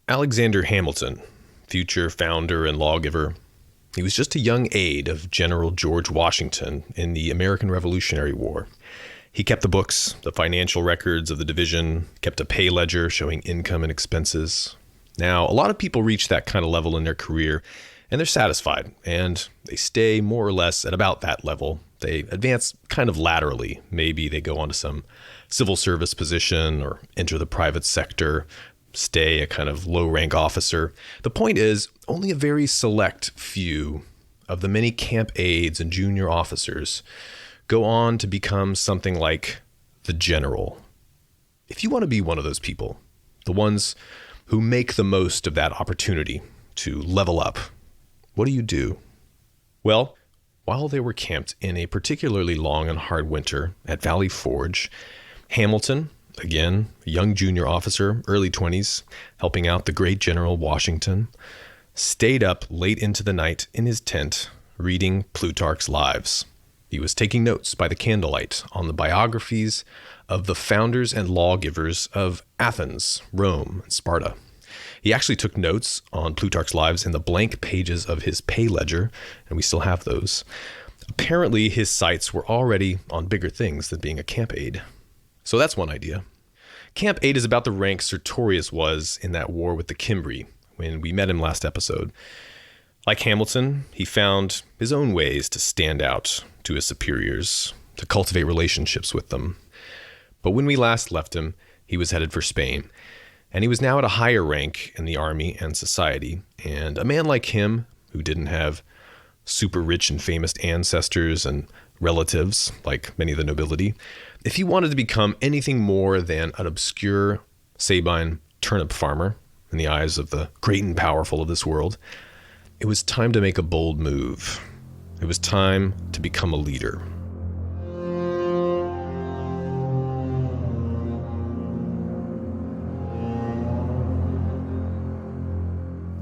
Alexander Hamilton, future founder and lawgiver, he was just a young aide of General George Washington in the American Revolutionary War. He kept the books, the financial records of the division, kept a pay ledger showing income and expenses. Now, a lot of people reach that kind of level in their career, and they're satisfied, and they stay more or less at about that level. They advance kind of laterally. Maybe they go on to some civil service position or enter the private sector, stay a kind of low-rank officer. The point is, only a very select few of the many camp aides and junior officers go on to become something like the general. If you want to be one of those people, the ones who make the most of that opportunity to level up, what do? Well, while they were camped in a particularly long and hard winter at Valley Forge, Hamilton, again, a young junior officer, early 20s, helping out the great General Washington, stayed up late into the night in his tent reading Plutarch's Lives. He was taking notes by the candlelight on the biographies of the founders and lawgivers of Athens, Rome, and Sparta. He actually took notes on Plutarch's Lives in the blank pages of his pay ledger, and we still have those. Apparently, his sights were already on bigger things than being a camp aide. So that's one idea. Camp aide is about the rank Sertorius was in that war with the Cimbri, when we met him last episode. Like Hamilton, he found his own ways to stand out to his superiors, to cultivate relationships with them. But when we last left him, he was headed for Spain, and he was now at a higher rank in the army and society. And a man like him, who didn't have super rich and famous ancestors and relatives like many of the nobility, if he wanted to become anything more than an obscure Sabine turnip farmer in the eyes of the great and powerful of this world, it was time to make a bold move. It was time to become a leader.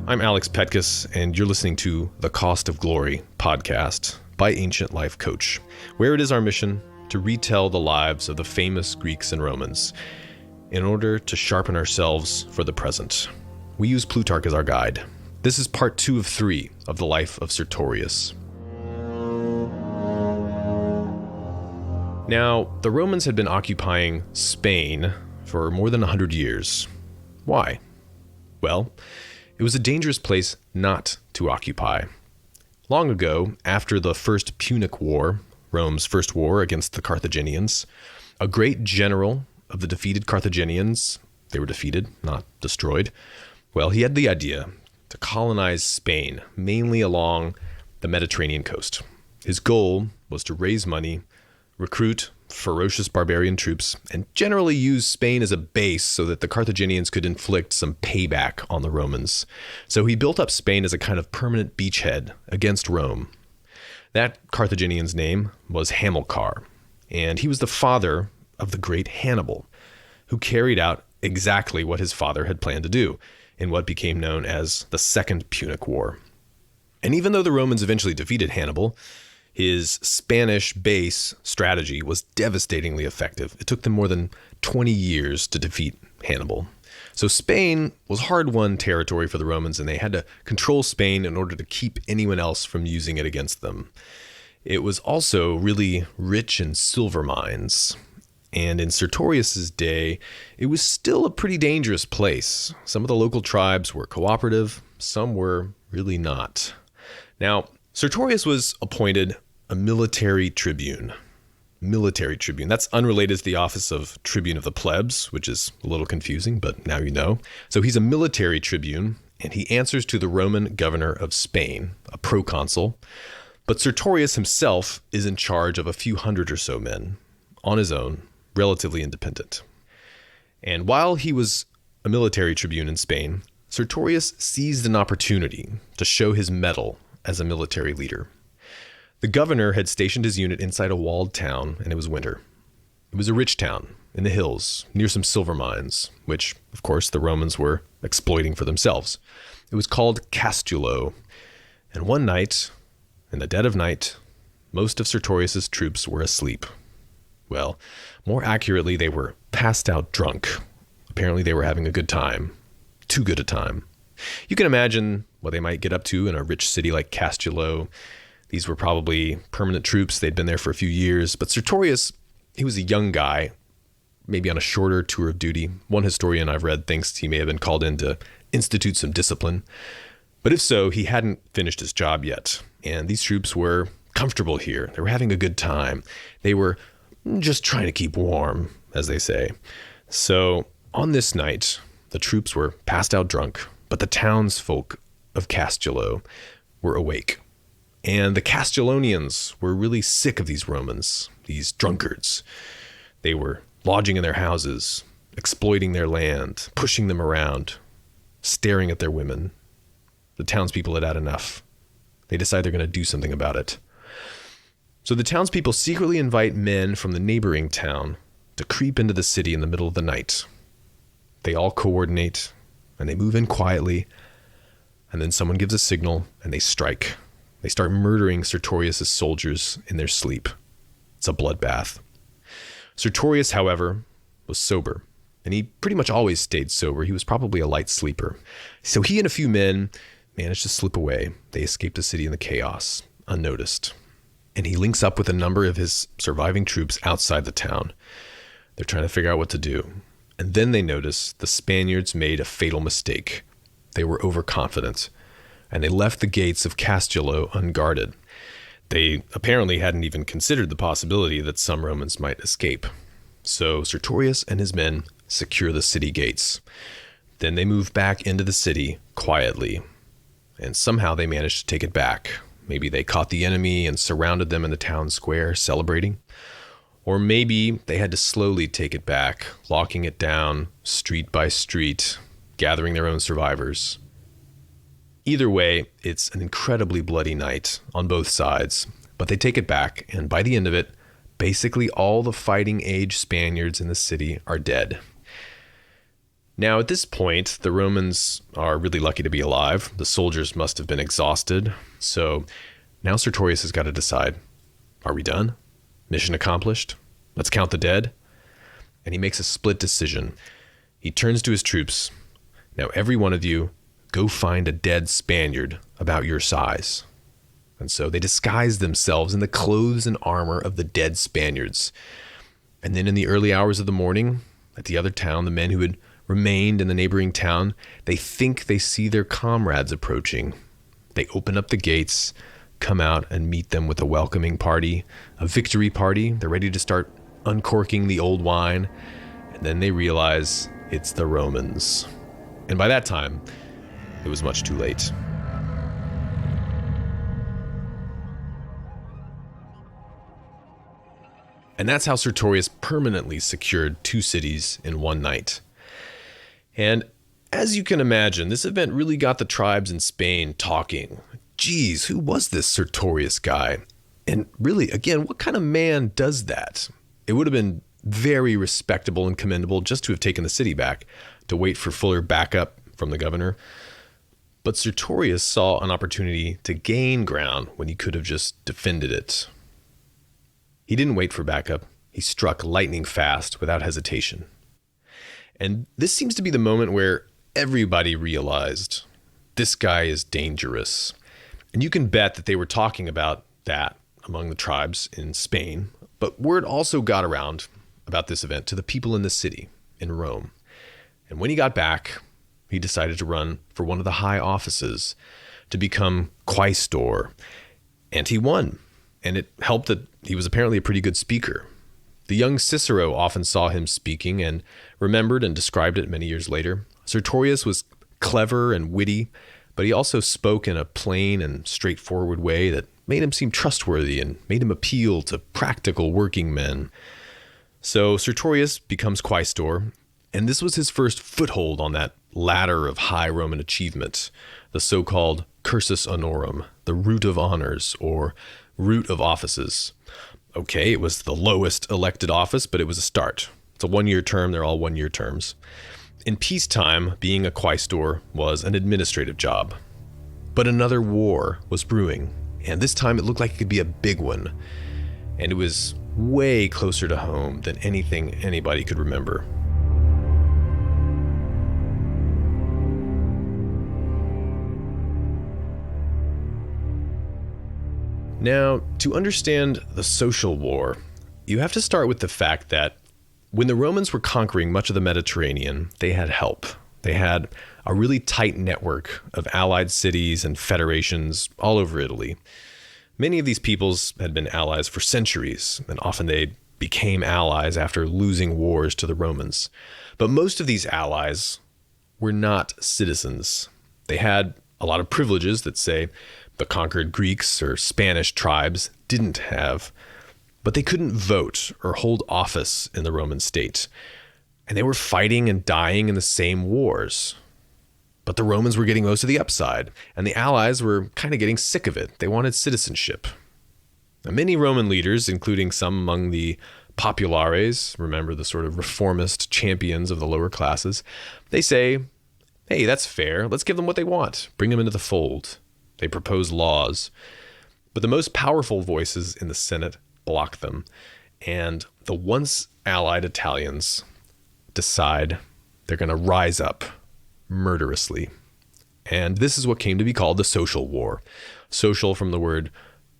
I'm Alex Petkus, and you're listening to The Cost of Glory podcast by Ancient Life Coach, where it is our mission to retell the lives of the famous Greeks and Romans in order to sharpen ourselves for the present. We use Plutarch as our guide. This is part 2 of 3 of the life of Sertorius. Now, the Romans had been occupying Spain for more than 100 years. Why? Well, it was a dangerous place not to occupy. Long ago, after the First Punic War, Rome's first war against the Carthaginians, a great general of the defeated Carthaginians, they were defeated, not destroyed, well, he had the idea to colonize Spain, mainly along the Mediterranean coast. His goal was to raise money, recruit ferocious barbarian troops, and generally use Spain as a base so that the Carthaginians could inflict some payback on the Romans. So he built up Spain as a kind of permanent beachhead against Rome. That Carthaginian's name was Hamilcar, and he was the father of the great Hannibal, who carried out exactly what his father had planned to do in what became known as the Second Punic War. And even though the Romans eventually defeated Hannibal, his Spanish base strategy was devastatingly effective. It took them more than 20 years to defeat Hannibal. So Spain was hard-won territory for the Romans, and they had to control Spain in order to keep anyone else from using it against them. It was also really rich in silver mines. And in Sertorius's day, it was still a pretty dangerous place. Some of the local tribes were cooperative, some were really not. Now, Sertorius was appointed a military tribune. That's unrelated to the office of Tribune of the Plebs, which is a little confusing, but now you know. So he's a military tribune, and he answers to the Roman governor of Spain, a proconsul. But Sertorius himself is in charge of a few hundred or so men, on his own, relatively independent. And while he was a military tribune in Spain, Sertorius seized an opportunity to show his mettle as a military leader. The governor had stationed his unit inside a walled town, and it was winter. It was a rich town in the hills near some silver mines, which, of course, the Romans were exploiting for themselves. It was called Castulo. And one night, in the dead of night, most of Sertorius's troops were asleep. Well, more accurately, they were passed out drunk. Apparently they were having a good time. too good a time. You can imagine what they might get up to in a rich city like Castulo. These were probably permanent troops. They'd been there for a few years. But Sertorius, he was a young guy, maybe on a shorter tour of duty. One historian I've read thinks he may have been called in to institute some discipline. But if so, he hadn't finished his job yet. And these troops were comfortable here. They were having a good time. They were just trying to keep warm, as they say. So on this night, the troops were passed out drunk, but the townsfolk of Castulo were awake. And the Castulonians were really sick of these Romans, these drunkards. They were lodging in their houses, exploiting their land, pushing them around, staring at their women. The townspeople had had enough. They decide they're going to do something about it. So the townspeople secretly invite men from the neighboring town to creep into the city in the middle of the night. They all coordinate, and they move in quietly, and then someone gives a signal, and they strike. They start murdering Sertorius' soldiers in their sleep. It's a bloodbath. Sertorius, however, was sober, and he pretty much always stayed sober. He was probably a light sleeper. So he and a few men managed to slip away. They escaped the city in the chaos, unnoticed. And he links up with a number of his surviving troops outside the town. They're trying to figure out what to do. And then they notice the Spaniards made a fatal mistake. They were overconfident, and they left the gates of Castulo unguarded. They apparently hadn't even considered the possibility that some Romans might escape. So Sertorius and his men secure the city gates. Then they move back into the city quietly, and somehow they managed to take it back. Maybe they caught the enemy and surrounded them in the town square, celebrating. Or maybe they had to slowly take it back, locking it down street by street, gathering their own survivors. Either way, it's an incredibly bloody night on both sides, but they take it back, and by the end of it, basically all the fighting-age Spaniards in the city are dead. Now, at this point, the Romans are really lucky to be alive. The soldiers must have been exhausted. So now Sertorius has got to decide, are we done? Mission accomplished? Let's count the dead. And he makes a split decision. He turns to his troops. Now, every one of you, go find a dead Spaniard about your size. And so they disguise themselves in the clothes and armor of the dead Spaniards. And then in the early hours of the morning, at the other town, the men who had remained in the neighboring town, they think they see their comrades approaching. They open up the gates, come out and meet them with a welcoming party, a victory party. They're ready to start uncorking the old wine, and then they realize it's the Romans. And by that time, it was much too late. And that's how Sertorius permanently secured 2 cities in one night. And as you can imagine, this event really got the tribes in Spain talking. Geez, who was this Sertorius guy? And really, again, what kind of man does that? It would have been very respectable and commendable just to have taken the city back, to wait for fuller backup from the governor. But Sertorius saw an opportunity to gain ground when he could have just defended it. He didn't wait for backup. He struck lightning fast without hesitation. And this seems to be the moment where everybody realized this guy is dangerous. And you can bet that they were talking about that among the tribes in Spain. But word also got around about this event to the people in the city, in Rome. And when he got back, he decided to run for one of the high offices to become Quaestor. And he won. And it helped that he was apparently a pretty good speaker. The young Cicero often saw him speaking and remembered and described it many years later. Sertorius was clever and witty, but he also spoke in a plain and straightforward way that made him seem trustworthy and made him appeal to practical working men. So Sertorius becomes Quaestor, and this was his first foothold on that ladder of high Roman achievement, the so-called cursus honorum, the root of honors, or root of offices. Okay, it was the lowest elected office, but it was a start. It's a 1-year term. They're all 1-year terms. In peacetime, being a Quaestor was an administrative job. But another war was brewing, and this time it looked like it could be a big one. And it was way closer to home than anything anybody could remember. Now, to understand the social war, you have to start with the fact that when the Romans were conquering much of the Mediterranean, they had help. They had a really tight network of allied cities and federations all over Italy. Many of these peoples had been allies for centuries, and often they became allies after losing wars to the Romans. But most of these allies were not citizens. They had a lot of privileges that, say, the conquered Greeks or Spanish tribes didn't have, but they couldn't vote or hold office in the Roman state. And they were fighting and dying in the same wars. But the Romans were getting most of the upside, and the allies were kind of getting sick of it. They wanted citizenship. Now, many Roman leaders, including some among the populares, remember the sort of reformist champions of the lower classes, they say, hey, that's fair. Let's give them what they want. Bring them into the fold. They propose laws. But the most powerful voices in the Senate block them. And the once allied Italians decide they're going to rise up murderously. And this is what came to be called the Social War. Social from the word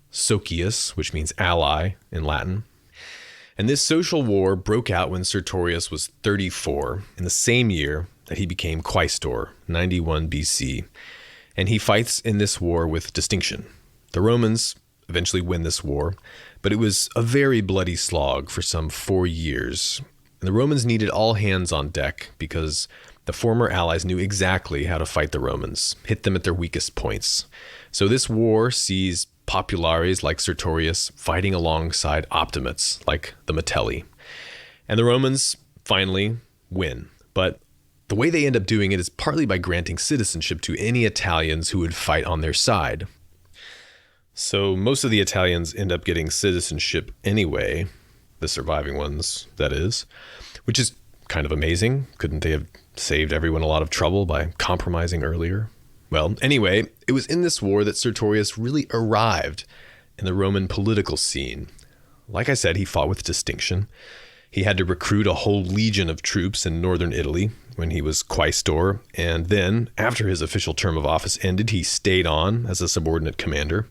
socius, which means ally in Latin. And this social war broke out when Sertorius was 34, in the same year that he became Quaestor, 91 BC. And he fights in this war with distinction. The Romans eventually win this war, but it was a very bloody slog for some 4 years. And the Romans needed all hands on deck because the former allies knew exactly how to fight the Romans, hit them at their weakest points. So this war sees populares like Sertorius fighting alongside optimates like the Metelli. And the Romans finally win. But the way they end up doing it is partly by granting citizenship to any Italians who would fight on their side. So most of the Italians end up getting citizenship anyway, the surviving ones, that is, which is kind of amazing. Couldn't they have saved everyone a lot of trouble by compromising earlier? Well, anyway, it was in this war that Sertorius really arrived in the Roman political scene. Like I said, he fought with distinction. He had to recruit a whole legion of troops in northern Italy when he was Quaestor, and then, after his official term of office ended, he stayed on as a subordinate commander.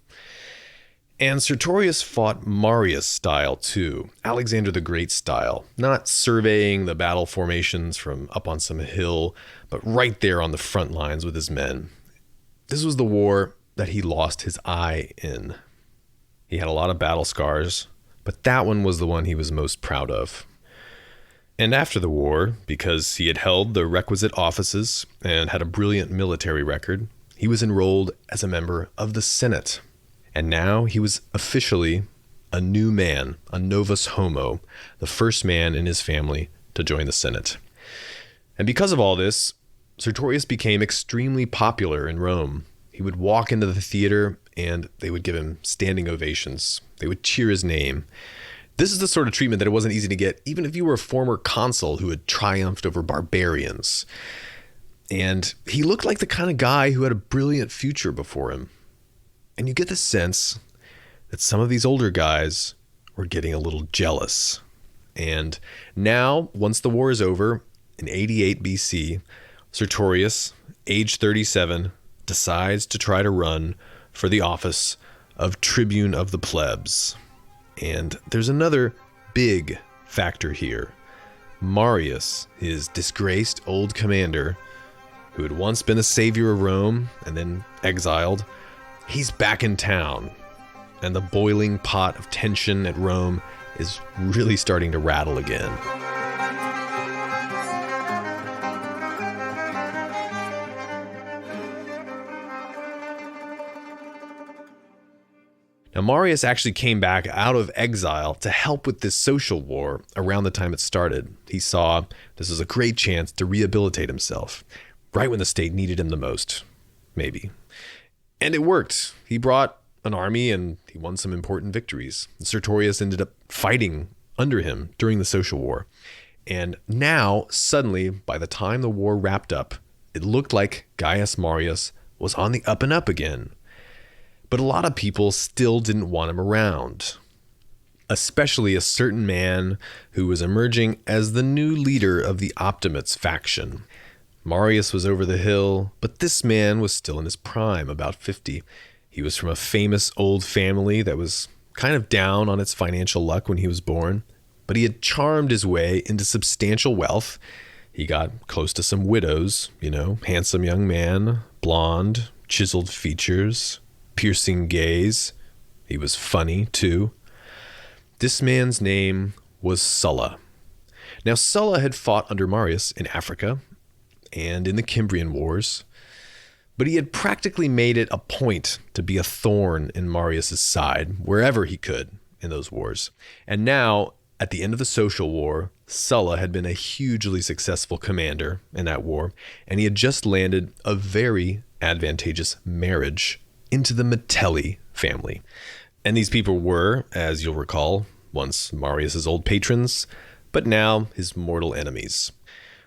And Sertorius fought Marius style too, Alexander the Great style, not surveying the battle formations from up on some hill, but right there on the front lines with his men. This was the war that he lost his eye in. He had a lot of battle scars, but that one was the one he was most proud of. And after the war, because he had held the requisite offices and had a brilliant military record, he was enrolled as a member of the Senate. And now he was officially a new man, a novus homo, the first man in his family to join the Senate. And because of all this, Sertorius became extremely popular in Rome. He would walk into the theater and they would give him standing ovations. They would cheer his name. This is the sort of treatment that it wasn't easy to get, even if you were a former consul who had triumphed over barbarians. And he looked like the kind of guy who had a brilliant future before him. And you get the sense that some of these older guys were getting a little jealous. And now, once the war is over, in 88 BC, Sertorius, age 37, decides to try to run for the office of Tribune of the Plebs. And there's another big factor here. Marius, his disgraced old commander, who had once been a savior of Rome and then exiled, he's back in town, and the boiling pot of tension at Rome is really starting to rattle again. Now, Marius actually came back out of exile to help with this social war around the time it started. He saw this as a great chance to rehabilitate himself, right when the state needed him the most, maybe. And it worked. He brought an army and he won some important victories. Sertorius ended up fighting under him during the social war. And now, suddenly, by the time the war wrapped up, it looked like Gaius Marius was on the up and up again. But a lot of people still didn't want him around, especially a certain man who was emerging as the new leader of the Optimates faction. Marius was over the hill, but this man was still in his prime, about 50, He was from a famous old family that was kind of down on its financial luck when he was born, but he had charmed his way into substantial wealth. He got close to some widows, handsome young man, blonde, chiseled features, piercing gaze. He was funny, too. This man's name was Sulla. Now, Sulla had fought under Marius in Africa and in the Cimbrian Wars, but he had practically made it a point to be a thorn in Marius's side wherever he could in those wars. And now, at the end of the Social War, Sulla had been a hugely successful commander in that war, and he had just landed a very advantageous marriage into the Metelli family. And these people were, as you'll recall, once Marius's old patrons, but now his mortal enemies.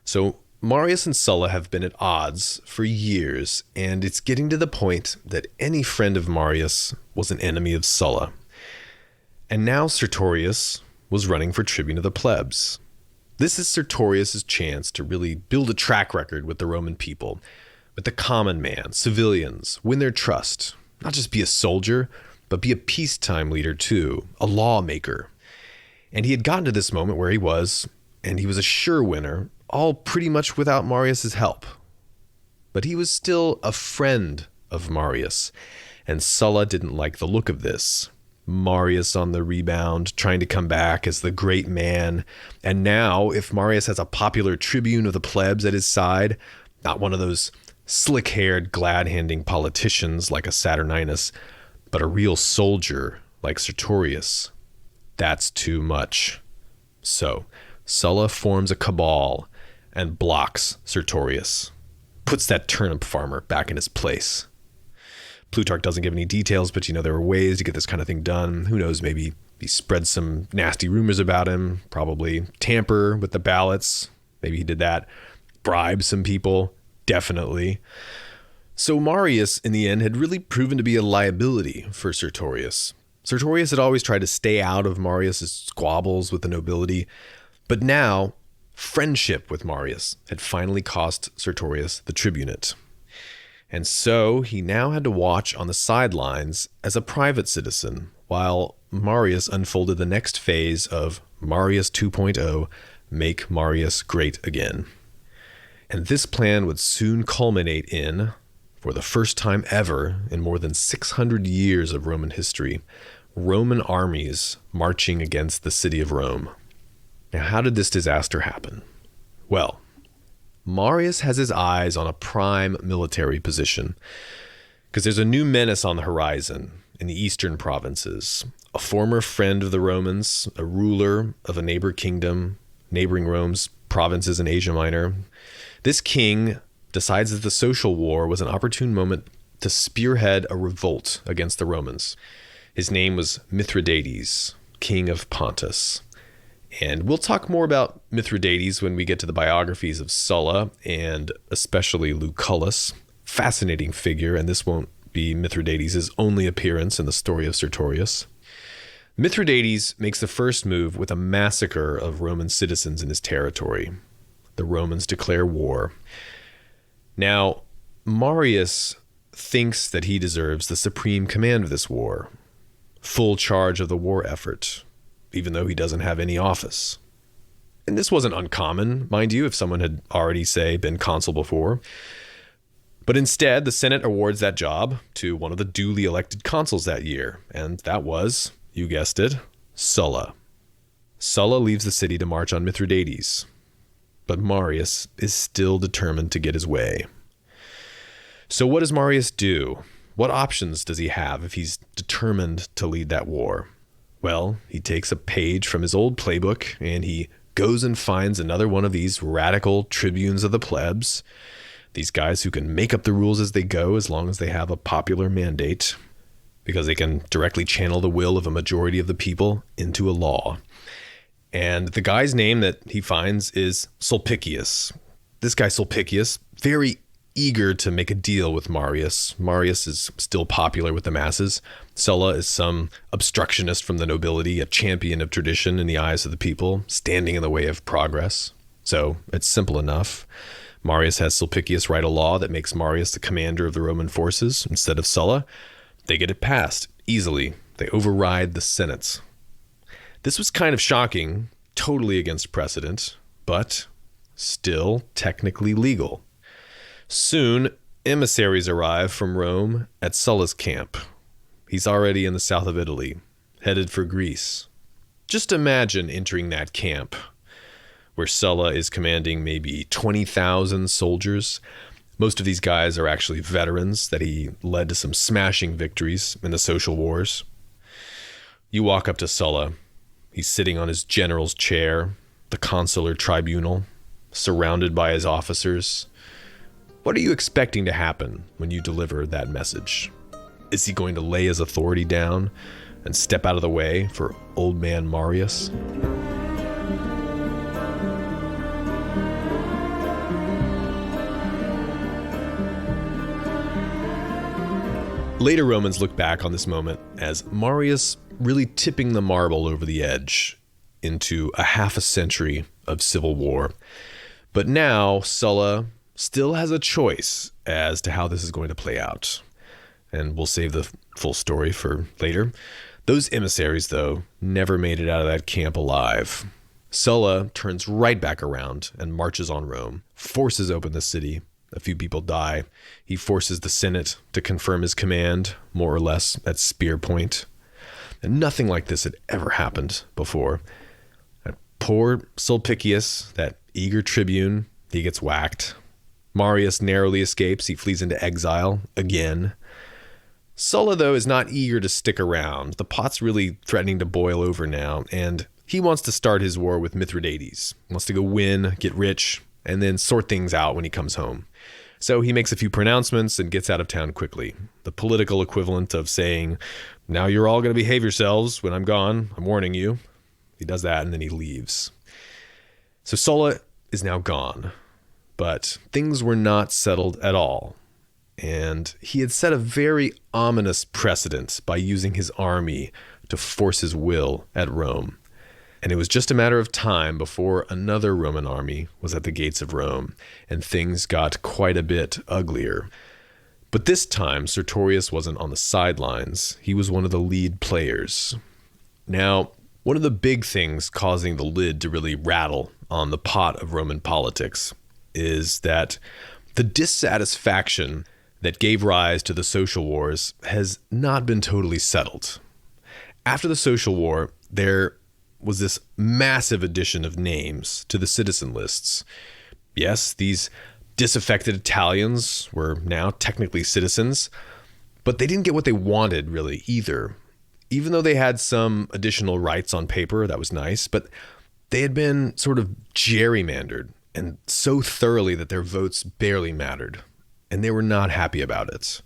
So Marius and Sulla have been at odds for years, and it's getting to the point that any friend of Marius was an enemy of Sulla. And now Sertorius was running for Tribune of the Plebs. This is Sertorius' chance to really build a track record with the Roman people, with the common man, civilians, win their trust, not just be a soldier, but be a peacetime leader too, a lawmaker. And he had gotten to this moment where he was, and he was a sure winner, all pretty much without Marius' help. But he was still a friend of Marius, and Sulla didn't like the look of this. Marius on the rebound, trying to come back as the great man. And now, if Marius has a popular tribune of the plebs at his side, not one of those slick-haired, glad-handing politicians like a Saturninus, but a real soldier like Sertorius, that's too much. So, Sulla forms a cabal and blocks Sertorius, puts that turnip farmer back in his place. Plutarch doesn't give any details, but there were ways to get this kind of thing done. Who knows, maybe he spread some nasty rumors about him, probably tamper with the ballots. Maybe he did that. Bribe some people, definitely. So Marius, in the end, had really proven to be a liability for Sertorius. Sertorius had always tried to stay out of Marius' squabbles with the nobility, but now friendship with Marius had finally cost Sertorius the tribunate. And so he now had to watch on the sidelines as a private citizen while Marius unfolded the next phase of Marius 2.0, make Marius great again. And this plan would soon culminate in, for the first time ever in more than 600 years of Roman history, Roman armies marching against the city of Rome. Now, how did this disaster happen? Well, Marius has his eyes on a prime military position because there's a new menace on the horizon in the eastern provinces. A former friend of the Romans, a ruler of a neighboring Rome's provinces in Asia Minor. This king decides that the social war was an opportune moment to spearhead a revolt against the Romans. His name was Mithridates, king of Pontus. And we'll talk more about Mithridates when we get to the biographies of Sulla and especially Lucullus. Fascinating figure, and this won't be Mithridates' only appearance in the story of Sertorius. Mithridates makes the first move with a massacre of Roman citizens in his territory. The Romans declare war. Now, Marius thinks that he deserves the supreme command of this war, full charge of the war effort, even though he doesn't have any office. And this wasn't uncommon, mind you, if someone had already, say, been consul before. But instead, the Senate awards that job to one of the duly elected consuls that year, and that was, you guessed it, Sulla. Sulla leaves the city to march on Mithridates, but Marius is still determined to get his way. So what does Marius do? What options does he have if he's determined to lead that war? Well, he takes a page from his old playbook and he goes and finds another one of these radical tribunes of the plebs, these guys who can make up the rules as they go as long as they have a popular mandate, because they can directly channel the will of a majority of the people into a law. And the guy's name that he finds is Sulpicius. This guy Sulpicius, very eager to make a deal with Marius. Marius is still popular with the masses. Sulla is some obstructionist from the nobility, a champion of tradition in the eyes of the people, standing in the way of progress. So it's simple enough. Marius has Sulpicius write a law that makes Marius the commander of the Roman forces instead of Sulla. They get it passed easily. They override the Senate. This was kind of shocking, totally against precedent, but still technically legal. Soon, emissaries arrive from Rome at Sulla's camp. He's already in the south of Italy, headed for Greece. Just imagine entering that camp, where Sulla is commanding maybe 20,000 soldiers. Most of these guys are actually veterans that he led to some smashing victories in the social wars. You walk up to Sulla. He's sitting on his general's chair, the consular tribunal, surrounded by his officers. What are you expecting to happen when you deliver that message? Is he going to lay his authority down and step out of the way for old man Marius? Later Romans look back on this moment as Marius really tipping the marble over the edge into a half a century of civil war. But now Sulla still has a choice as to how this is going to play out. And we'll save the full story for later. Those emissaries, though, never made it out of that camp alive. Sulla turns right back around and marches on Rome, forces open the city. A few people die. He forces the Senate to confirm his command, more or less at spear point. And nothing like this had ever happened before. And poor Sulpicius, that eager tribune, he gets whacked. Marius narrowly escapes. He flees into exile again. Sulla, though, is not eager to stick around. The pot's really threatening to boil over now, and he wants to start his war with Mithridates. He wants to go win, get rich, and then sort things out when he comes home. So he makes a few pronouncements and gets out of town quickly. The political equivalent of saying, now you're all going to behave yourselves when I'm gone. I'm warning you. He does that and then he leaves. So Sulla is now gone, but things were not settled at all. And he had set a very ominous precedent by using his army to force his will at Rome. And it was just a matter of time before another Roman army was at the gates of Rome, and things got quite a bit uglier. But this time, Sertorius wasn't on the sidelines. He was one of the lead players. Now, one of the big things causing the lid to really rattle on the pot of Roman politics is that the dissatisfaction that gave rise to the social wars has not been totally settled. After the social war, there was this massive addition of names to the citizen lists. Yes, these disaffected Italians were now technically citizens, but they didn't get what they wanted really either. Even though they had some additional rights on paper, that was nice, but they had been sort of gerrymandered and so thoroughly that their votes barely mattered, and they were not happy about it.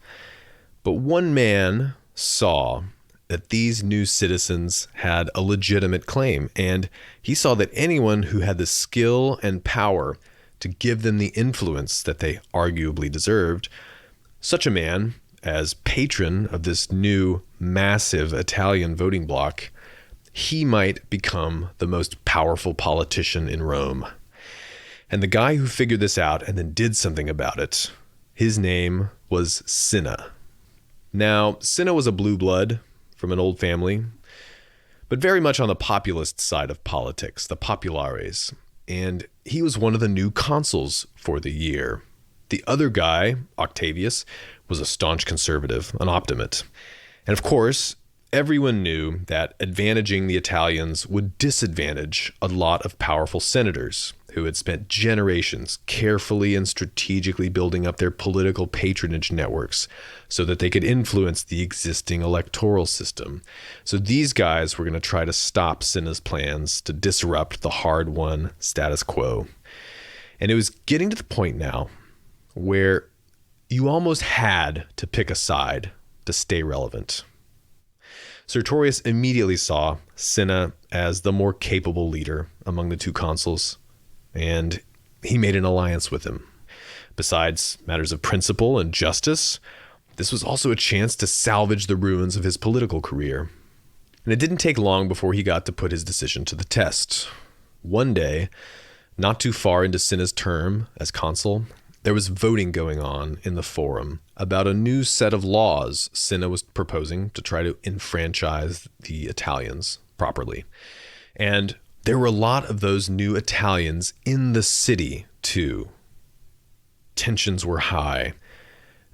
But one man saw that these new citizens had a legitimate claim, and he saw that anyone who had the skill and power to give them the influence that they arguably deserved, such a man, as patron of this new massive Italian voting bloc, he might become the most powerful politician in Rome. And the guy who figured this out and then did something about it, his name was Cinna. Now, Cinna was a blue blood from an old family, but very much on the populist side of politics, the populares. And he was one of the new consuls for the year. The other guy, Octavius, was a staunch conservative, an optimist. And of course, everyone knew that advantaging the Italians would disadvantage a lot of powerful senators who had spent generations carefully and strategically building up their political patronage networks so that they could influence the existing electoral system. So these guys were going to try to stop Cinna's plans to disrupt the hard-won status quo. And it was getting to the point now where you almost had to pick a side to stay relevant. Sertorius immediately saw Cinna as the more capable leader among the two consuls, and he made an alliance with him. Besides matters of principle and justice, this was also a chance to salvage the ruins of his political career. And it didn't take long before he got to put his decision to the test. One day, not too far into Cinna's term as consul, there was voting going on in the forum about a new set of laws Cinna was proposing to try to enfranchise the Italians properly. And there were a lot of those new Italians in the city too. Tensions were high.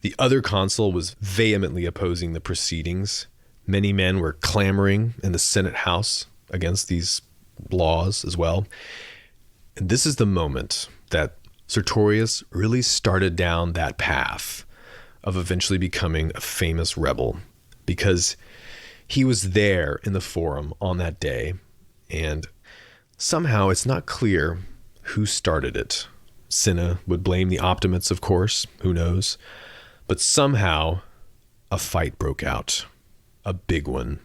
The other consul was vehemently opposing the proceedings. Many men were clamoring in the Senate House against these laws as well. And this is the moment that Sertorius really started down that path of eventually becoming a famous rebel, because he was there in the forum on that day, and somehow it's not clear who started it. Cinna would blame the Optimates, of course, who knows, but somehow a fight broke out, a big one.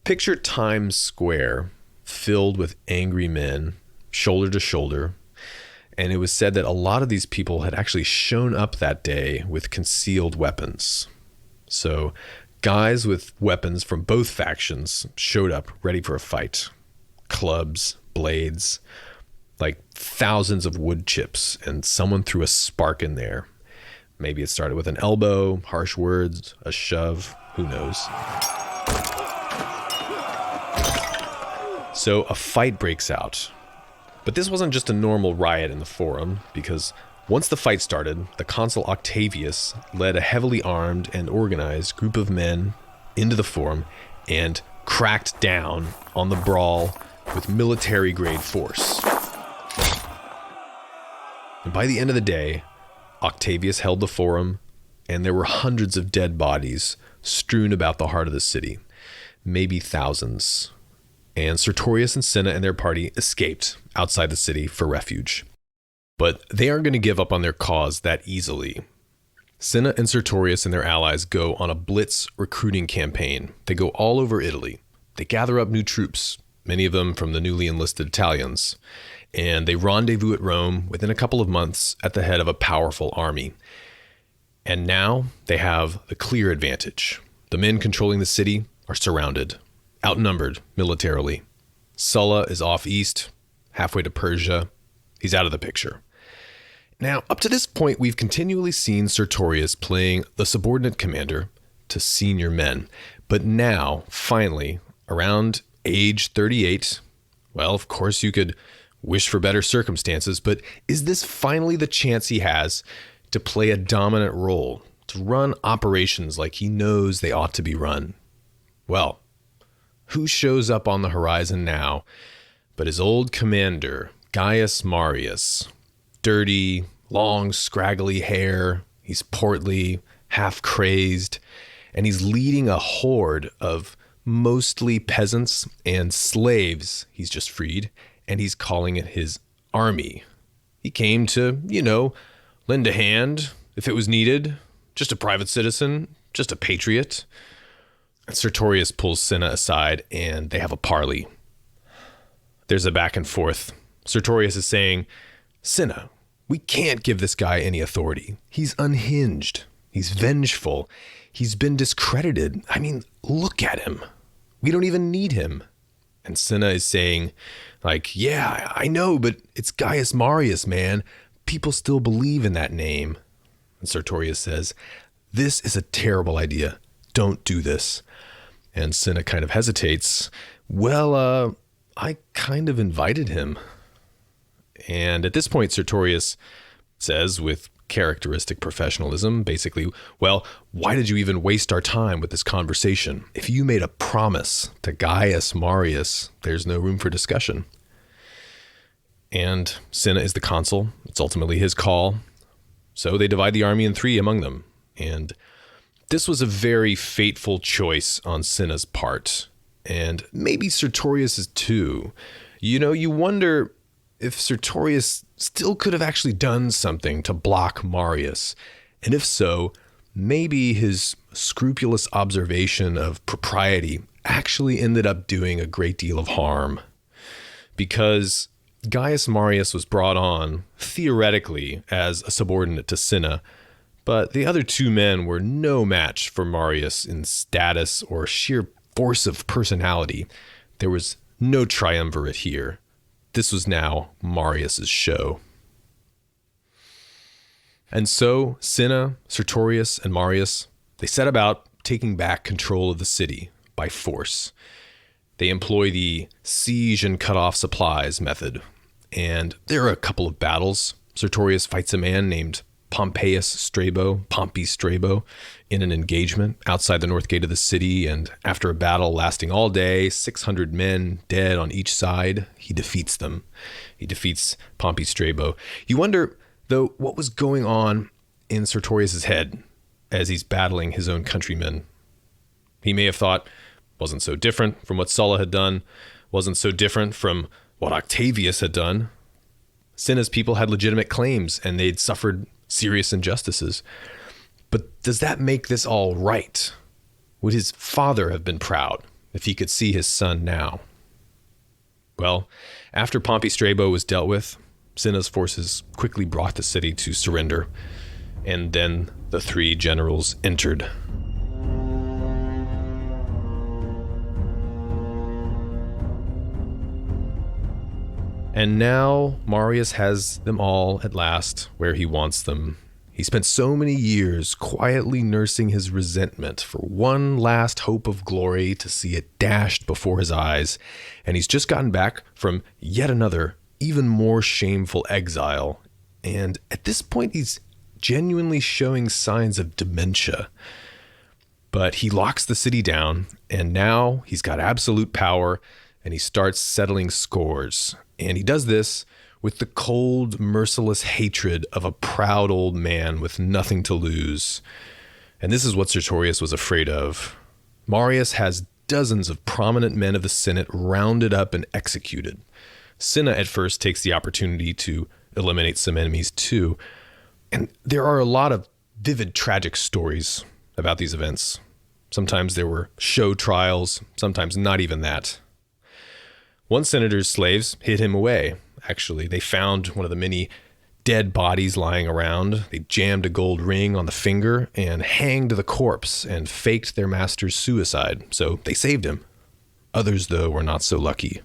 Picture Times Square filled with angry men, shoulder to shoulder, and it was said that a lot of these people had actually shown up that day with concealed weapons. So guys with weapons from both factions showed up ready for a fight. Clubs, blades, like thousands of wood chips, and someone threw a spark in there. Maybe it started with an elbow, harsh words, a shove, who knows. So a fight breaks out. But this wasn't just a normal riot in the forum, because once the fight started, the consul Octavius led a heavily armed and organized group of men into the forum and cracked down on the brawl with military-grade force. And by the end of the day, Octavius held the forum, and there were hundreds of dead bodies strewn about the heart of the city, maybe thousands. And Sertorius and Cinna and their party escaped outside the city for refuge. But they aren't going to give up on their cause that easily. Cinna and Sertorius and their allies go on a blitz recruiting campaign. They go all over Italy. They gather up new troops, many of them from the newly enlisted Italians, and they rendezvous at Rome within a couple of months at the head of a powerful army. And now they have the clear advantage. The men controlling the city are surrounded, outnumbered militarily. Sulla is off east, halfway to Persia. He's out of the picture. Now, up to this point, we've continually seen Sertorius playing the subordinate commander to senior men. But now, finally, around age 38, well, of course you could wish for better circumstances, but is this finally the chance he has to play a dominant role, to run operations like he knows they ought to be run? Well, who shows up on the horizon now but his old commander, Gaius Marius? Dirty, long, scraggly hair. He's portly, half crazed, and he's leading a horde of mostly peasants and slaves he's just freed, and he's calling it his army. He came to, lend a hand if it was needed. Just a private citizen, just a patriot. And Sertorius pulls Cinna aside, and they have a parley. There's a back and forth. Sertorius is saying, Cinna, we can't give this guy any authority. He's unhinged. He's vengeful. He's been discredited. I mean, look at him. We don't even need him. And Cinna is saying, yeah, I know, but it's Gaius Marius, man. People still believe in that name. And Sertorius says, this is a terrible idea. Don't do this. And Cinna kind of hesitates. Well, I kind of invited him. And at this point, Sertorius says with characteristic professionalism, basically, well, why did you even waste our time with this conversation? If you made a promise to Gaius Marius, there's no room for discussion. And Cinna is the consul. It's ultimately his call. So they divide the army in three among them. And this was a very fateful choice on Cinna's part. And maybe Sertorius's too. You wonder if Sertorius still could have actually done something to block Marius. And if so, maybe his scrupulous observation of propriety actually ended up doing a great deal of harm. Because Gaius Marius was brought on, theoretically, as a subordinate to Cinna, but the other two men were no match for Marius in status or sheer force of personality. There was no triumvirate here. This was now Marius's show. And so Cinna, Sertorius, and Marius, they set about taking back control of the city by force. They employ the siege and cut off supplies method. And there are a couple of battles. Sertorius fights a man named Pompey Strabo, in an engagement outside the north gate of the city, and after a battle lasting all day, 600 men dead on each side, he defeats them. He defeats Pompey Strabo. You wonder, though, what was going on in Sertorius's head as he's battling his own countrymen. He may have thought, wasn't so different from what Sulla had done, wasn't so different from what Octavius had done. Cinna's people had legitimate claims, and they'd suffered serious injustices. But does that make this all right? Would his father have been proud if he could see his son now? Well, after Pompey Strabo was dealt with, Cinna's forces quickly brought the city to surrender, and then the three generals entered. And now Marius has them all at last where he wants them. He spent so many years quietly nursing his resentment for one last hope of glory to see it dashed before his eyes, and he's just gotten back from yet another, even more shameful exile. And at this point, he's genuinely showing signs of dementia. But he locks the city down, and now he's got absolute power, and he starts settling scores. And he does this with the cold, merciless hatred of a proud old man with nothing to lose. And this is what Sertorius was afraid of. Marius has dozens of prominent men of the Senate rounded up and executed. Cinna at first takes the opportunity to eliminate some enemies too. And there are a lot of vivid, tragic stories about these events. Sometimes there were show trials, sometimes not even that. One senator's slaves hid him away. Actually, they found one of the many dead bodies lying around. They jammed a gold ring on the finger and hanged the corpse and faked their master's suicide. So they saved him. Others, though, were not so lucky.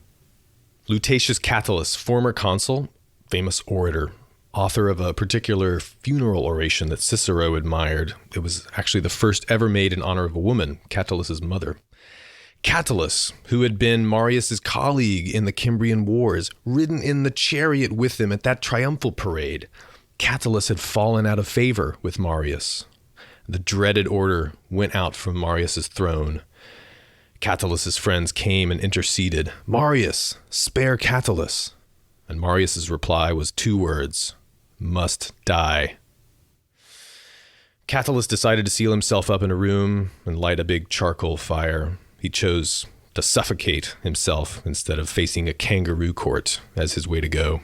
Lutatius Catulus, former consul, famous orator, author of a particular funeral oration that Cicero admired. It was actually the first ever made in honor of a woman, Catullus's mother. Catulus, who had been Marius's colleague in the Cimbrian Wars, ridden in the chariot with him at that triumphal parade. Catulus had fallen out of favor with Marius. The dreaded order went out from Marius's throne. Catulus's friends came and interceded. "Marius, spare Catulus." And Marius's reply was 2 words: "Must die." Catulus decided to seal himself up in a room and light a big charcoal fire. He chose to suffocate himself instead of facing a kangaroo court as his way to go.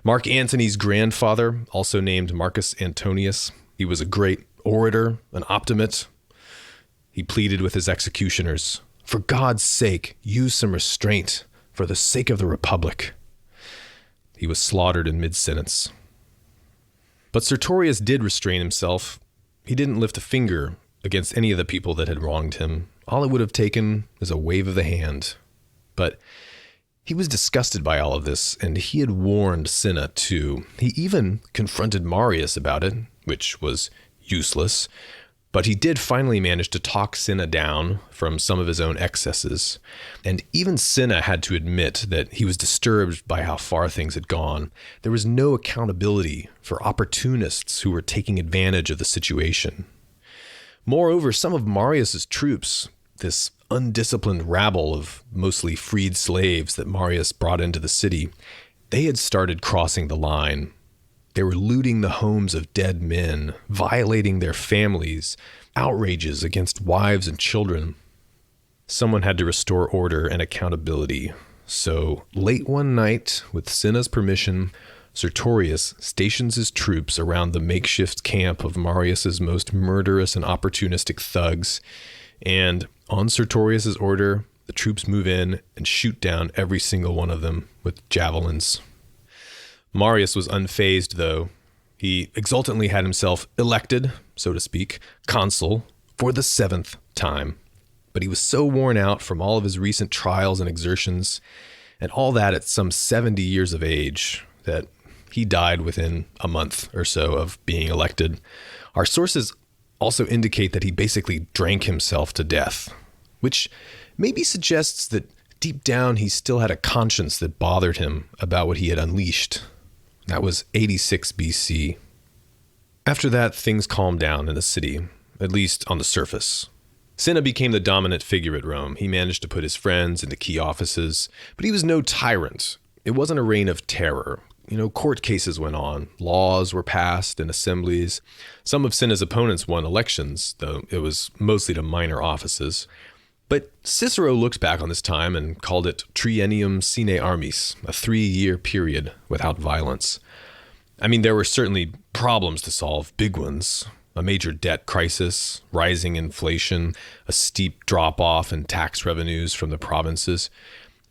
Mark Antony's grandfather, also named Marcus Antonius, he was a great orator, an optimist. He pleaded with his executioners, "For God's sake, use some restraint for the sake of the Republic." He was slaughtered in mid-sentence. But Sertorius did restrain himself. He didn't lift a finger against any of the people that had wronged him. All it would have taken is a wave of the hand. But he was disgusted by all of this, and he had warned Cinna too. He even confronted Marius about it, which was useless. But he did finally manage to talk Cinna down from some of his own excesses. And even Cinna had to admit that he was disturbed by how far things had gone. There was no accountability for opportunists who were taking advantage of the situation. Moreover, some of Marius's troops, this undisciplined rabble of mostly freed slaves that Marius brought into the city, they had started crossing the line. They were looting the homes of dead men, violating their families, outrages against wives and children. Someone had to restore order and accountability. So late one night, with Cinna's permission, Sertorius stations his troops around the makeshift camp of Marius's most murderous and opportunistic thugs, and on Sertorius's order, the troops move in and shoot down every single one of them with javelins. Marius was unfazed, though. He exultantly had himself elected, so to speak, consul for the 7th time. But he was so worn out from all of his recent trials and exertions, and all that at some 70 years of age, that He died within a month or so of being elected. Our sources also indicate that he basically drank himself to death, which maybe suggests that deep down he still had a conscience that bothered him about what he had unleashed. That was 86 BC. After that, things calmed down in the city, at least on the surface. Cinna became the dominant figure at Rome. He managed to put his friends into key offices, but he was no tyrant. It wasn't a reign of terror. Court cases went on. Laws were passed in assemblies. Some of Cinna's opponents won elections, though it was mostly to minor offices. But Cicero looked back on this time and called it triennium sine armis, a 3-year period without violence. There were certainly problems to solve, big ones. A major debt crisis, rising inflation, a steep drop-off in tax revenues from the provinces.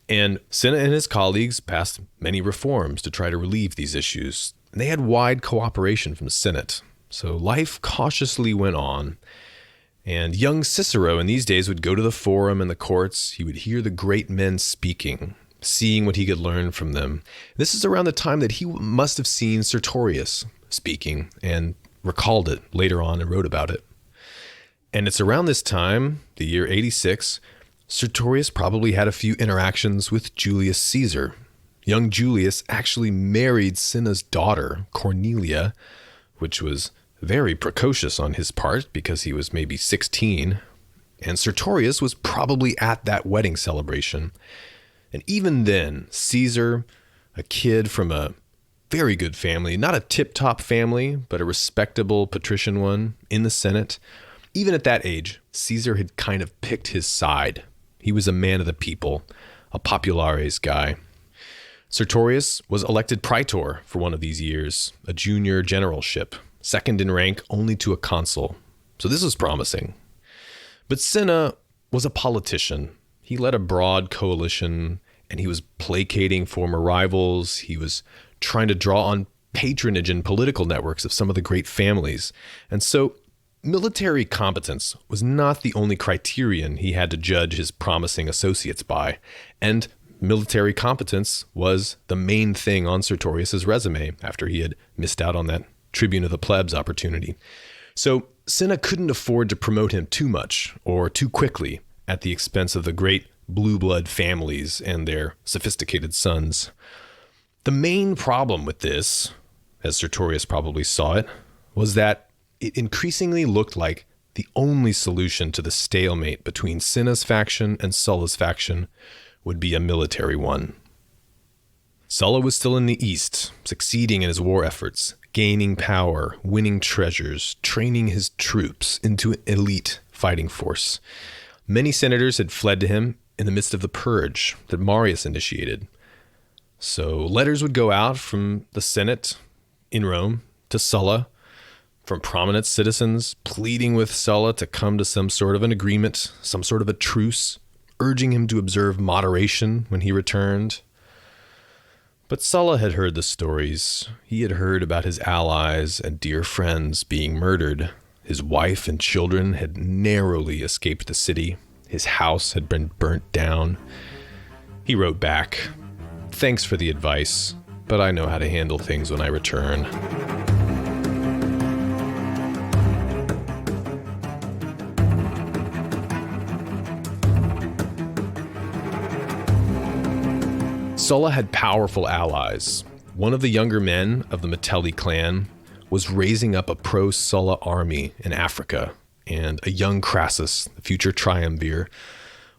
And Cinna and his colleagues passed many reforms to try to relieve these issues. And they had wide cooperation from the Senate. So life cautiously went on. And young Cicero in these days would go to the forum and the courts. He would hear the great men speaking, seeing what he could learn from them. This is around the time that he must have seen Sertorius speaking and recalled it later on and wrote about it. And it's around this time, the year 86, Sertorius probably had a few interactions with Julius Caesar. Young Julius actually married Cinna's daughter, Cornelia, which was very precocious on his part because he was maybe 16. And Sertorius was probably at that wedding celebration. And even then, Caesar, a kid from a very good family, not a tip-top family, but a respectable patrician one in the Senate, even at that age, Caesar had kind of picked his side. He was a man of the people, a populares guy. Sertorius was elected praetor for one of these years, a junior generalship, second in rank only to a consul. So this was promising. But Cinna was a politician. He led a broad coalition, and he was placating former rivals. He was trying to draw on patronage and political networks of some of the great families. And so military competence was not the only criterion he had to judge his promising associates by. And military competence was the main thing on Sertorius' resume after he had missed out on that Tribune of the Plebs opportunity. So Cinna couldn't afford to promote him too much or too quickly at the expense of the great blue blood families and their sophisticated sons. The main problem with this, as Sertorius probably saw it, was that it increasingly looked like the only solution to the stalemate between Cinna's faction and Sulla's faction would be a military one. Sulla was still in the east, succeeding in his war efforts, gaining power, winning treasures, training his troops into an elite fighting force. Many senators had fled to him in the midst of the purge that Marius initiated. So letters would go out from the Senate in Rome to Sulla, from prominent citizens pleading with Sulla to come to some sort of an agreement, some sort of a truce, urging him to observe moderation when he returned. But Sulla had heard the stories. He had heard about his allies and dear friends being murdered. His wife and children had narrowly escaped the city. His house had been burnt down. He wrote back, "Thanks for the advice, but I know how to handle things when I return." Sulla had powerful allies. One of the younger men of the Metelli clan was raising up a pro-Sulla army in Africa, and a young Crassus, the future triumvir,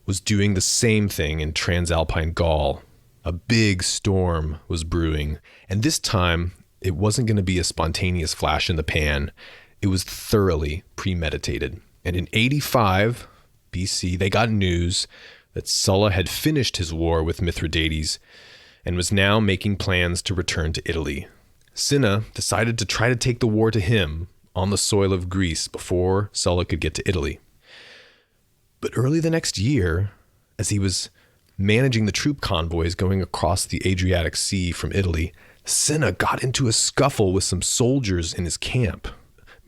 was doing the same thing in Transalpine Gaul. A big storm was brewing, and this time it wasn't going to be a spontaneous flash in the pan. It was thoroughly premeditated. And in 85 BC, they got news that Sulla had finished his war with Mithridates and was now making plans to return to Italy. Cinna decided to try to take the war to him on the soil of Greece before Sulla could get to Italy. But early the next year, as he was managing the troop convoys going across the Adriatic Sea from Italy, Cinna got into a scuffle with some soldiers in his camp.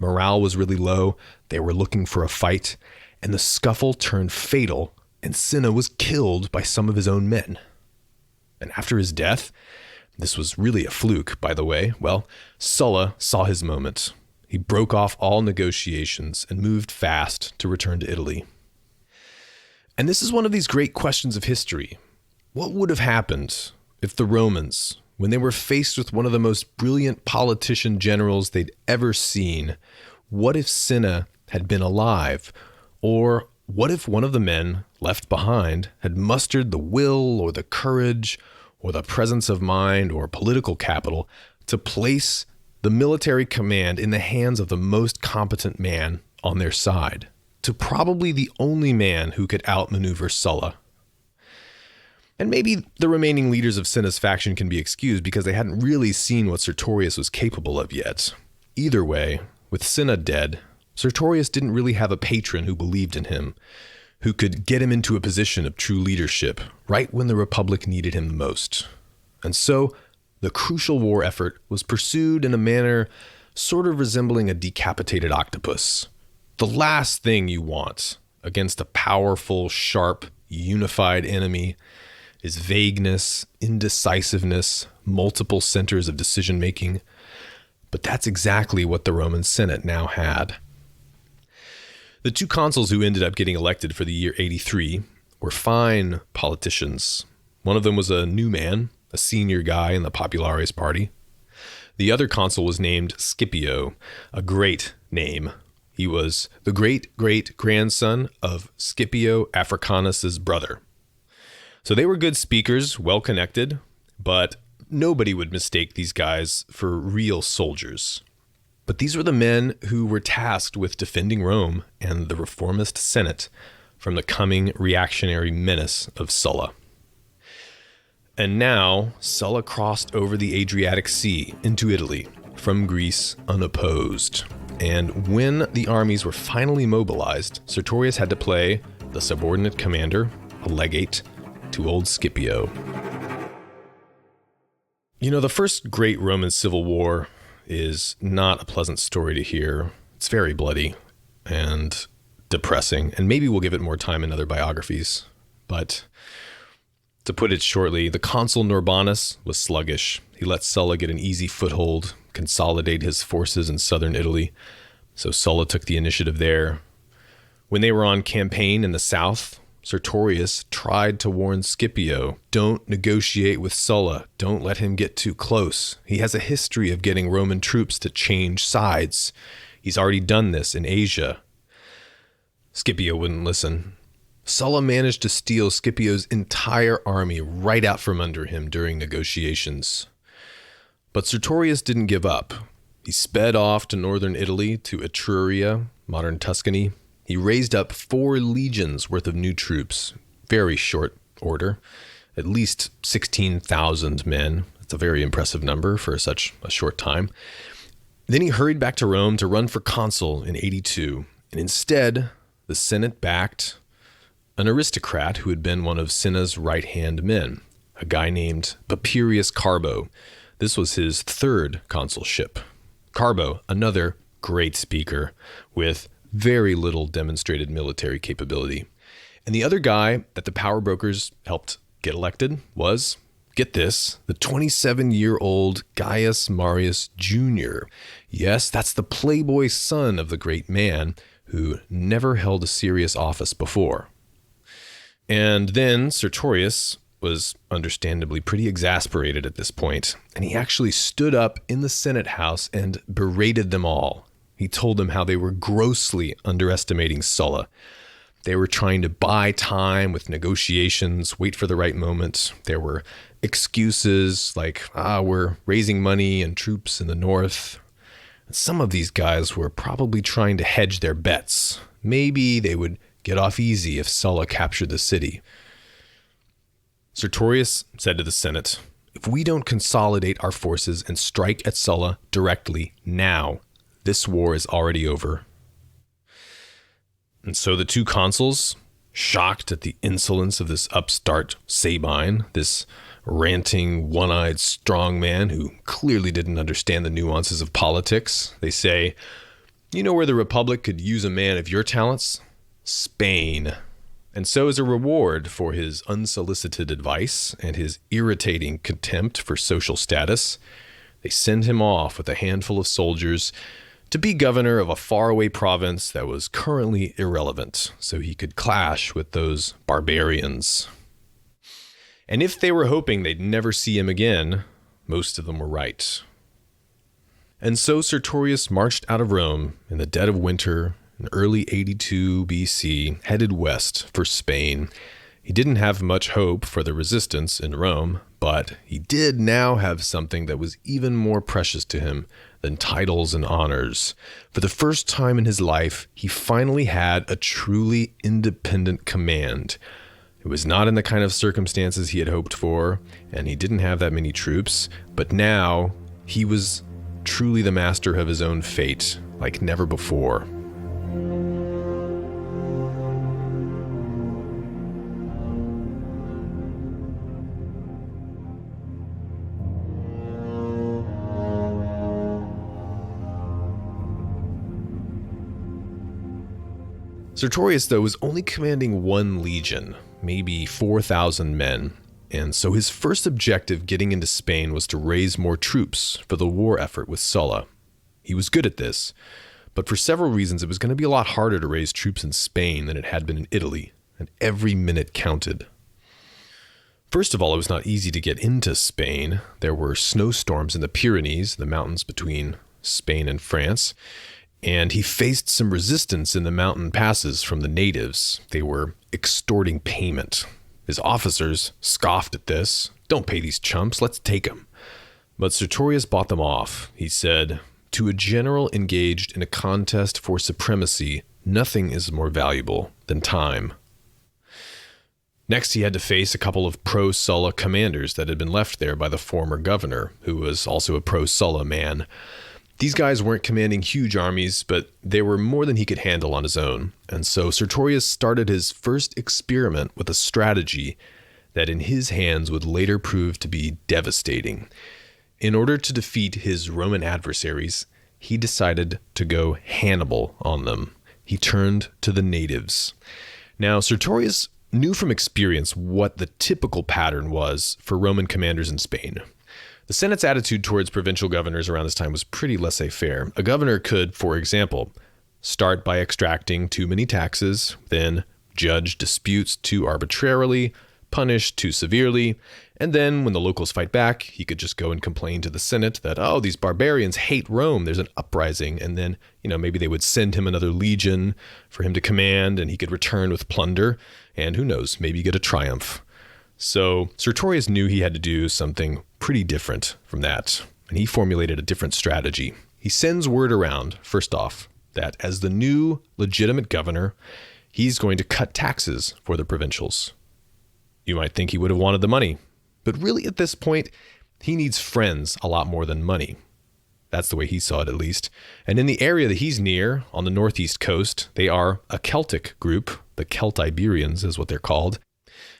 Morale was really low. They were looking for a fight, and the scuffle turned fatal, and Cinna was killed by some of his own men. And after his death, This was really a fluke, by the way. Well, Sulla saw his moment. He broke off all negotiations and moved fast to return to Italy. And this is one of these great questions of history. What would have happened if the Romans, when they were faced with one of the most brilliant politician generals they'd ever seen, what if Cinna had been alive? Or what if one of the men left behind had mustered the will or the courage or the presence of mind or political capital to place the military command in the hands of the most competent man on their side, to probably the only man who could outmaneuver Sulla? And maybe the remaining leaders of Cinna's faction can be excused because they hadn't really seen what Sertorius was capable of yet. Either way, with Cinna dead, Sertorius didn't really have a patron who believed in him, who could get him into a position of true leadership right when the Republic needed him the most. And so, the crucial war effort was pursued in a manner sort of resembling a decapitated octopus. The last thing you want against a powerful, sharp, unified enemy is vagueness, indecisiveness, multiple centers of decision-making. But that's exactly what the Roman Senate now had. The two consuls who ended up getting elected for the year 83 were fine politicians. One of them was a new man, a senior guy in the Populares party. The other consul was named Scipio, a great name. He was the great-great-grandson of Scipio Africanus's brother. So they were good speakers, well-connected, but nobody would mistake these guys for real soldiers. But these were the men who were tasked with defending Rome and the reformist Senate from the coming reactionary menace of Sulla. And now, Sulla crossed over the Adriatic Sea into Italy from Greece unopposed. And when the armies were finally mobilized, Sertorius had to play the subordinate commander, a legate, to old Scipio. You know, the first great Roman civil war is not a pleasant story to hear. It's very bloody and depressing, and maybe we'll give it more time in other biographies. But to put it shortly, the consul Norbanus was sluggish. He let Sulla get an easy foothold, consolidate his forces in southern Italy. So Sulla took the initiative there. When they were on campaign in the south, Sertorius tried to warn Scipio, don't negotiate with Sulla, don't let him get too close. He has a history of getting Roman troops to change sides. He's already done this in Asia. Scipio wouldn't listen. Sulla managed to steal Scipio's entire army right out from under him during negotiations. But Sertorius didn't give up. He sped off to northern Italy, to Etruria, modern Tuscany. He raised up 4 legions worth of new troops, very short order, at least 16,000 men. That's a very impressive number for such a short time. Then he hurried back to Rome to run for consul in 82, and instead, the Senate backed an aristocrat who had been one of Cinna's right-hand men, a guy named Papirius Carbo. This was his 3rd consulship. Carbo, another great speaker with very little demonstrated military capability. And the other guy that the power brokers helped get elected was, get this, the 27-year-old Gaius Marius Jr. Yes, that's the playboy son of the great man who never held a serious office before. And then Sertorius was understandably pretty exasperated at this point, and he actually stood up in the Senate House and berated them all. He told them how they were grossly underestimating Sulla. They were trying to buy time with negotiations, wait for the right moment. There were excuses like, we're raising money and troops in the north. Some of these guys were probably trying to hedge their bets. Maybe they would get off easy if Sulla captured the city. Sertorius said to the Senate, if we don't consolidate our forces and strike at Sulla directly now, this war is already over. And so the two consuls, shocked at the insolence of this upstart Sabine, this ranting, one-eyed strong man who clearly didn't understand the nuances of politics, they say, you know where the Republic could use a man of your talents? Spain. And so as a reward for his unsolicited advice and his irritating contempt for social status, they send him off with a handful of soldiers to be governor of a faraway province that was currently irrelevant, so he could clash with those barbarians. And if they were hoping they'd never see him again, most of them were right. And so Sertorius marched out of Rome in the dead of winter in early 82 BC, headed west for Spain. He didn't have much hope for the resistance in Rome, but he did now have something that was even more precious to him than titles and honors. For the first time in his life, he finally had a truly independent command. It was not in the kind of circumstances he had hoped for, and he didn't have that many troops, but now he was truly the master of his own fate, like never before. Sertorius, though, was only commanding one legion, maybe 4,000 men, and so his first objective getting into Spain was to raise more troops for the war effort with Sulla. He was good at this, but for several reasons it was going to be a lot harder to raise troops in Spain than it had been in Italy, and every minute counted. First of all, it was not easy to get into Spain. There were snowstorms in the Pyrenees, the mountains between Spain and France, and he faced some resistance in the mountain passes from the natives. They were extorting payment. His officers scoffed at this. "Don't pay these chumps, let's take them." But Sertorius bought them off. He said, "To a general engaged in a contest for supremacy, nothing is more valuable than time." Next, he had to face a couple of pro-Sulla commanders that had been left there by the former governor, who was also a pro-Sulla man. These guys weren't commanding huge armies, but they were more than he could handle on his own. And so Sertorius started his first experiment with a strategy that in his hands would later prove to be devastating. In order to defeat his Roman adversaries, he decided to go Hannibal on them. He turned to the natives. Now, Sertorius knew from experience what the typical pattern was for Roman commanders in Spain. The Senate's attitude towards provincial governors around this time was pretty laissez-faire. A governor could, for example, start by extracting too many taxes, then judge disputes too arbitrarily, punish too severely, and then when the locals fight back, he could just go and complain to the Senate that, oh, these barbarians hate Rome, there's an uprising, and then, maybe they would send him another legion for him to command, and he could return with plunder, and who knows, maybe get a triumph. So Sertorius knew he had to do something pretty different from that, and he formulated a different strategy. He sends word around, first off, that as the new legitimate governor, he's going to cut taxes for the provincials. You might think he would have wanted the money, but really at this point, he needs friends a lot more than money. That's the way he saw it, at least. And in the area that he's near, on the northeast coast, they are a Celtic group. The Celtiberians is what they're called.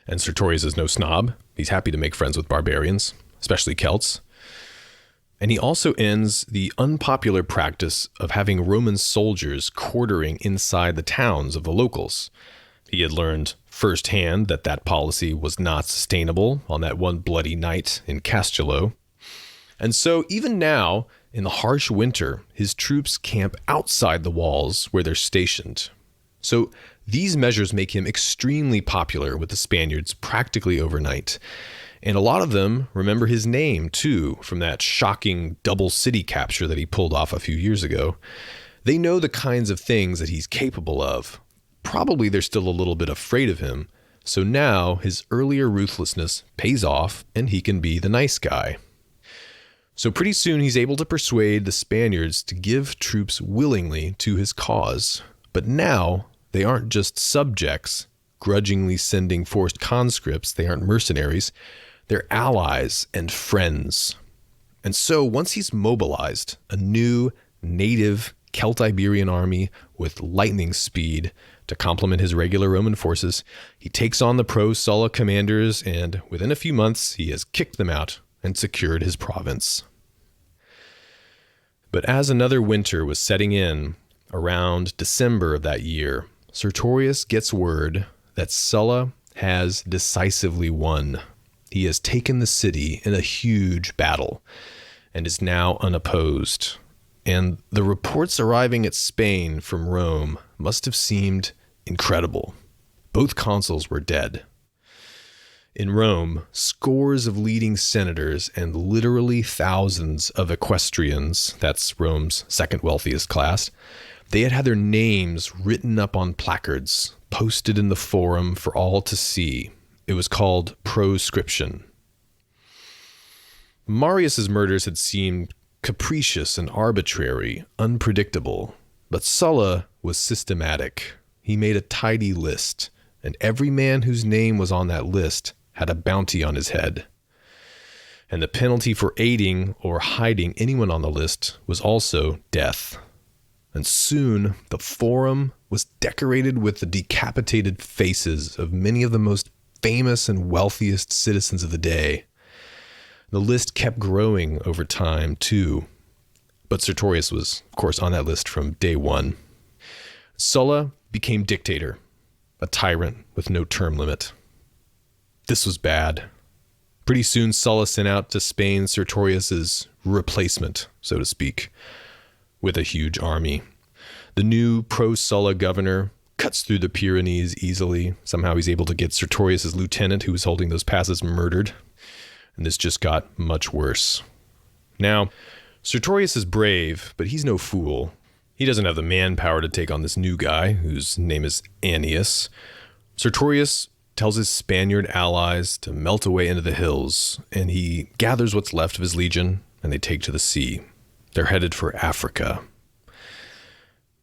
And Sertorius is no snob. He's happy to make friends with barbarians, especially Celts. And he also ends the unpopular practice of having Roman soldiers quartering inside the towns of the locals. He had learned firsthand that that policy was not sustainable on that one bloody night in Castulo. And so even now, in the harsh winter, his troops camp outside the walls where they're stationed. So these measures make him extremely popular with the Spaniards practically overnight. And a lot of them remember his name, too, from that shocking double city capture that he pulled off a few years ago. They know the kinds of things that he's capable of. Probably they're still a little bit afraid of him. So now his earlier ruthlessness pays off and he can be the nice guy. So pretty soon he's able to persuade the Spaniards to give troops willingly to his cause. But now they aren't just subjects grudgingly sending forced conscripts. They aren't mercenaries. They're allies and friends. And so once he's mobilized a new native Celtiberian army with lightning speed to complement his regular Roman forces, he takes on the pro-Sulla commanders, and within a few months, he has kicked them out and secured his province. But as another winter was setting in, around December of that year, Sertorius gets word that Sulla has decisively won. He has taken the city in a huge battle and is now unopposed. And the reports arriving at Spain from Rome must have seemed incredible. Both consuls were dead. In Rome, scores of leading senators and literally thousands of equestrians, that's Rome's second wealthiest class, they had their names written up on placards, posted in the forum for all to see. It was called proscription. Marius's murders had seemed capricious and arbitrary, unpredictable, but Sulla was systematic. He made a tidy list, and every man whose name was on that list had a bounty on his head. And the penalty for aiding or hiding anyone on the list was also death. And soon, the forum was decorated with the decapitated faces of many of the most famous and wealthiest citizens of the day. The list kept growing over time, too. But Sertorius was, of course, on that list from day one. Sulla became dictator, a tyrant with no term limit. This was bad. Pretty soon, Sulla sent out to Spain Sertorius's replacement, so to speak, with a huge army. The new pro-Sulla governor cuts through the Pyrenees easily. Somehow he's able to get Sertorius's lieutenant, who was holding those passes, murdered. And this just got much worse. Now, Sertorius is brave, but he's no fool. He doesn't have the manpower to take on this new guy, whose name is Annius. Sertorius tells his Spaniard allies to melt away into the hills, and he gathers what's left of his legion, and they take to the sea. They're headed for Africa.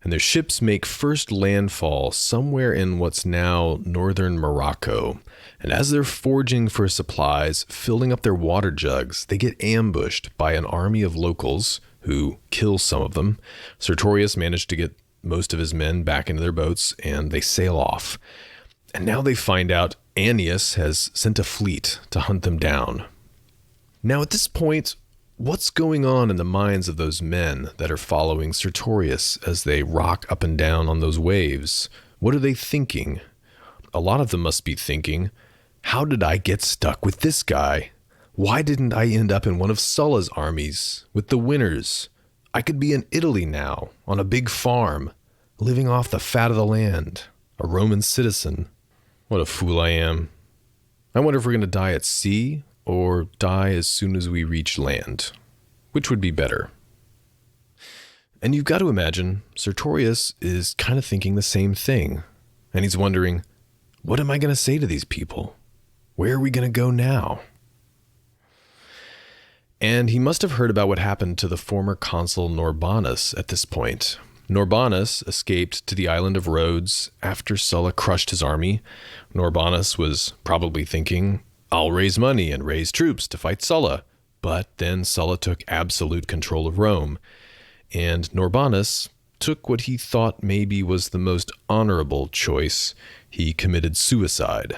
And their ships make first landfall somewhere in what's now northern Morocco. And as they're foraging for supplies, filling up their water jugs, they get ambushed by an army of locals who kill some of them. Sertorius managed to get most of his men back into their boats, and they sail off. And now they find out Annius has sent a fleet to hunt them down. Now at this point, what's going on in the minds of those men that are following Sertorius as they rock up and down on those waves? What are they thinking? A lot of them must be thinking, how did I get stuck with this guy? Why didn't I end up in one of Sulla's armies with the winners? I could be in Italy now, on a big farm, living off the fat of the land, a Roman citizen. What a fool I am. I wonder if we're going to die at sea or die as soon as we reach land. Which would be better? And you've got to imagine Sertorius is kind of thinking the same thing. And he's wondering, what am I going to say to these people? Where are we going to go now? And he must have heard about what happened to the former consul Norbanus at this point. Norbanus escaped to the island of Rhodes after Sulla crushed his army. Norbanus was probably thinking, I'll raise money and raise troops to fight Sulla. But then Sulla took absolute control of Rome. And Norbanus took what he thought maybe was the most honorable choice. He committed suicide.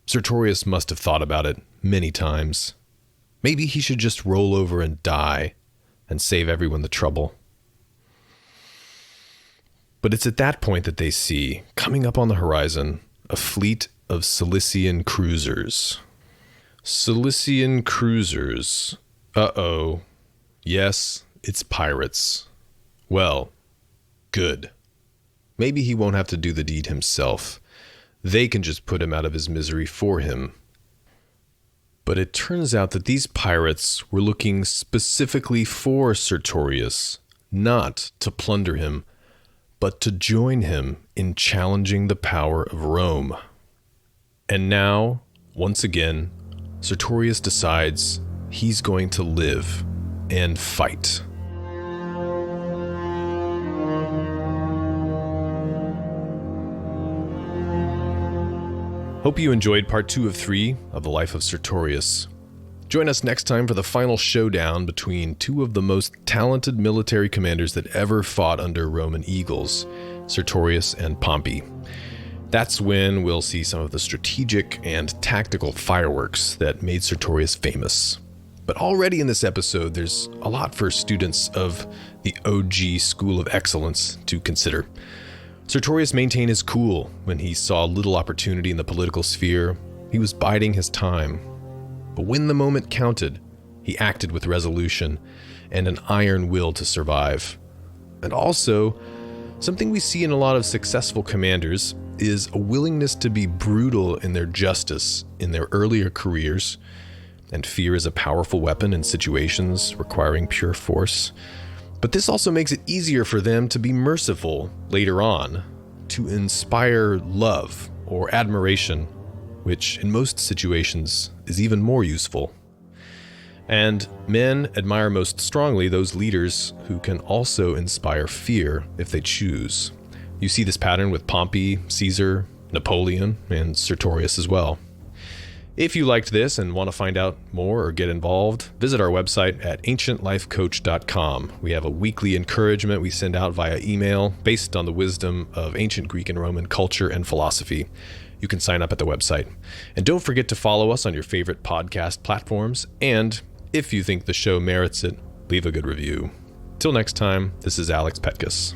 Sertorius must have thought about it many times. Maybe he should just roll over and die and save everyone the trouble. But it's at that point that they see, coming up on the horizon, a fleet of Cilician cruisers. Cilician cruisers. Uh-oh. Yes, it's pirates. Well, good. Maybe he won't have to do the deed himself. They can just put him out of his misery for him. But it turns out that these pirates were looking specifically for Sertorius, not to plunder him, but to join him in challenging the power of Rome. And now, once again, Sertorius decides he's going to live and fight. Hope you enjoyed part 2 of 3 of the life of Sertorius. Join us next time for the final showdown between two of the most talented military commanders that ever fought under Roman eagles, Sertorius and Pompey. That's when we'll see some of the strategic and tactical fireworks that made Sertorius famous. But already in this episode, there's a lot for students of the OG School of Excellence to consider. Sertorius maintained his cool when he saw little opportunity in the political sphere. He was biding his time. But when the moment counted, he acted with resolution and an iron will to survive. And also, something we see in a lot of successful commanders is a willingness to be brutal in their justice in their earlier careers. And fear is a powerful weapon in situations requiring pure force. But this also makes it easier for them to be merciful later on, to inspire love or admiration, which in most situations is even more useful. And men admire most strongly those leaders who can also inspire fear if they choose. You see this pattern with Pompey, Caesar, Napoleon, and Sertorius as well. If you liked this and want to find out more or get involved, visit our website at ancientlifecoach.com. We have a weekly encouragement we send out via email based on the wisdom of ancient Greek and Roman culture and philosophy. You can sign up at the website. And don't forget to follow us on your favorite podcast platforms. And if you think the show merits it, leave a good review. Till next time, this is Alex Petkus.